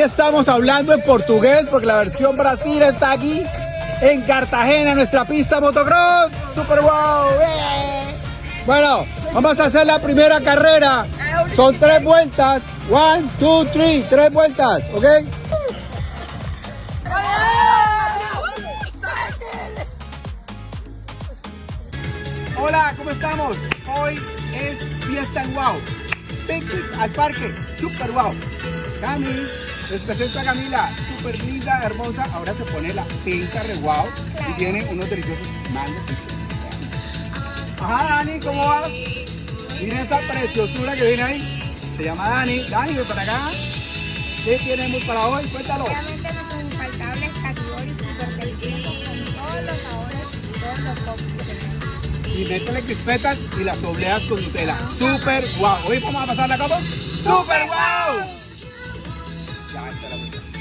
Hoy estamos hablando en portugués porque la versión Brasil está aquí en Cartagena, nuestra pista motocross. Super wow. Bueno, vamos a hacer la primera carrera. Son 3 vueltas. 1, 2, 3. 3 vueltas, ¿ok? Hola, ¿cómo estamos? Hoy es fiesta en wow. Picnic al parque, super wow. Cami, les presento a Camila, super linda, hermosa. Ahora se pone la pinta re wow y tiene unos deliciosos mangos. Ajá, Dani, ¿cómo vas? Miren esa preciosura que viene ahí. Se llama Dani. Dani, ven para acá. ¿Qué tenemos para hoy? Cuéntalo. Obviamente nuestros infaltables categorías super deliciosos con todos los sabores y todos los tops que tenemos. Y métele crispetas y las dobleas con Nutella. Super wow. Hoy vamos a pasarla como super wow. Ya, espera.